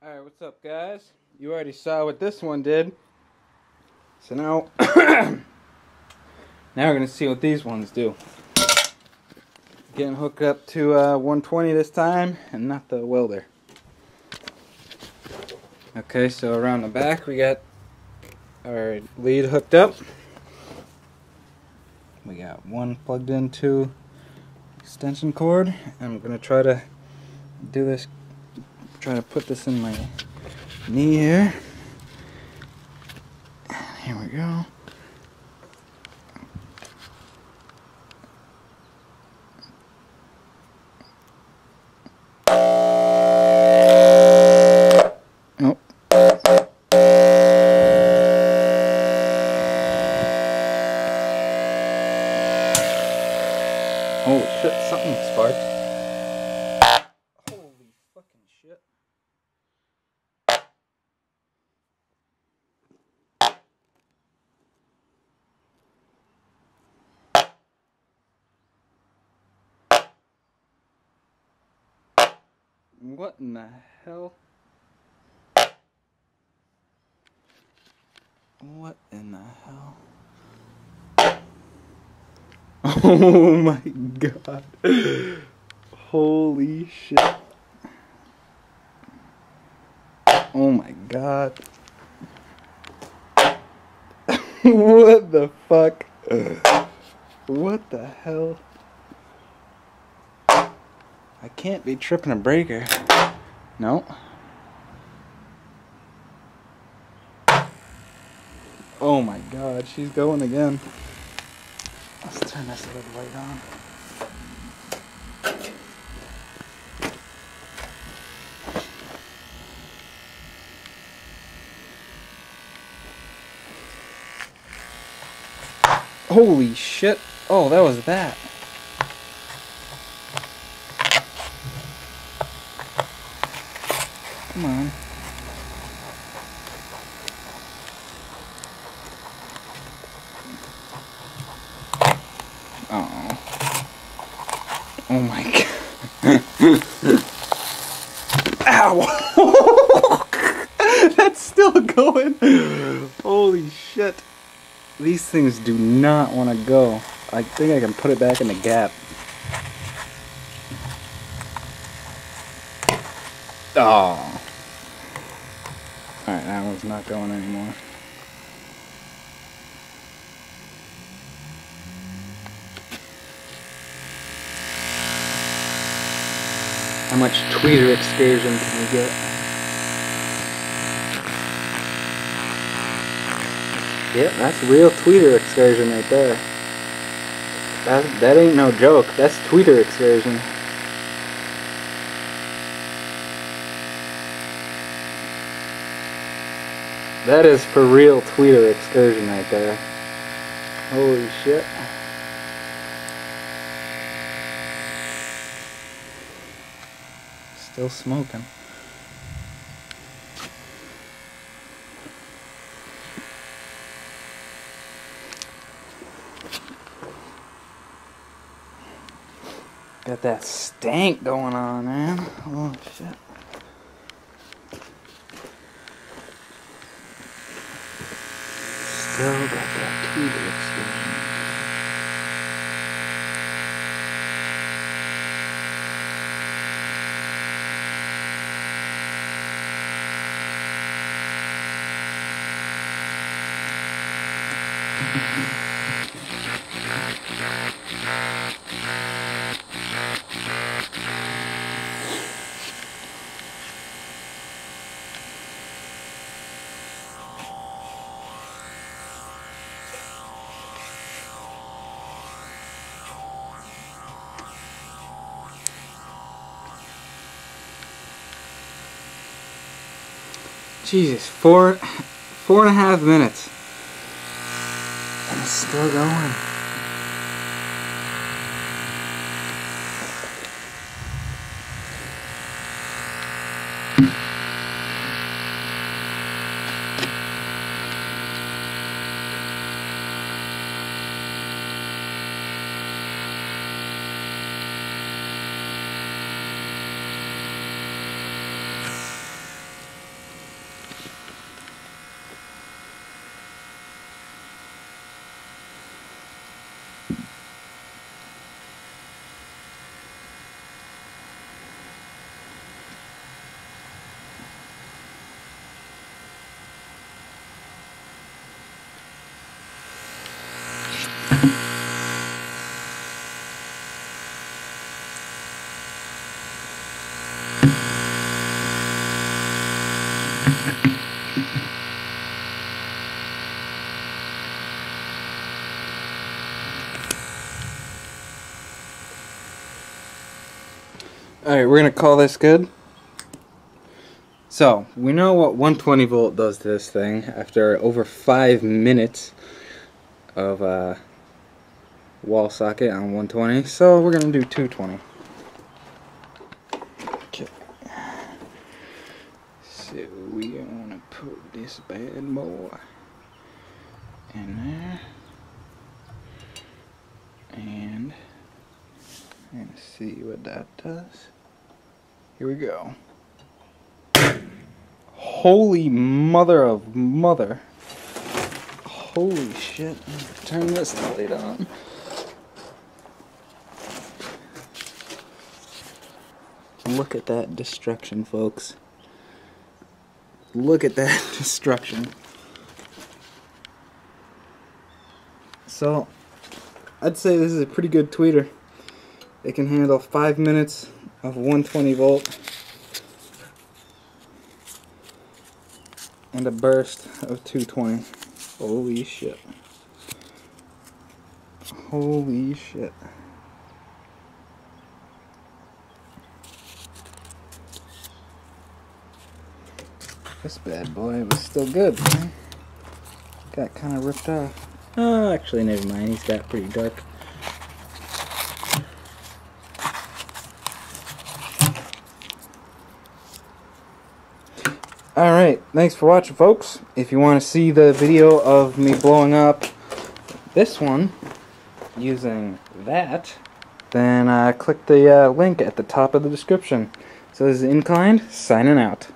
Alright, what's up guys? You already saw what this one did. So now, now we're going to see what these ones do. Getting hooked up to 120 this time, and not the welder. Okay, so around the back we got our lead hooked up. We got one plugged into extension cord. I'm going to try to do this, try to put this in my knee here. Here we go. Nope. Oh shit, something sparked. Holy fucking shit. What in the hell? What in the hell? Oh my god. Holy shit. Oh my god. What the fuck? What the hell? I can't be tripping a breaker. No. Oh my god, she's going again. Let's turn this little light on. Holy shit. Oh, that was that. Come on. Oh. Oh my god. Ow! That's still going. Holy shit. These things do not want to go. I think I can put it back in the gap. Oh. Alright, that one's not going anymore. How much tweeter excursion can we get? Yep, that's real tweeter excursion right there. That ain't no joke. That's tweeter excursion. That is for real tweeter excursion right there. Holy shit. Still smoking. Got that stank going on, man. Holy shit. Still got that tweeter excursion. Jesus, 4.5 minutes. And it's still going. Alright, we're gonna call this good. So, we know what 120 volt does to this thing after over 5 minutes of wall socket on 120, so we're gonna do 220. Okay. So we gonna put this bad boy in there. And let's see what that does. Here we go. Holy mother of mother. Holy shit. Turn this light on. Look at that destruction, folks. Look at that destruction. So, I'd say this is a pretty good tweeter. It can handle 5 minutes of 120 volt and a burst of 220. Holy shit. Holy shit. This bad boy was still good, man. Got kind of ripped off. Oh, actually, never mind. He's got pretty dark. Alright, thanks for watching, folks. If you want to see the video of me blowing up this one using that, then click the link at the top of the description. So this is Inclined, signing out.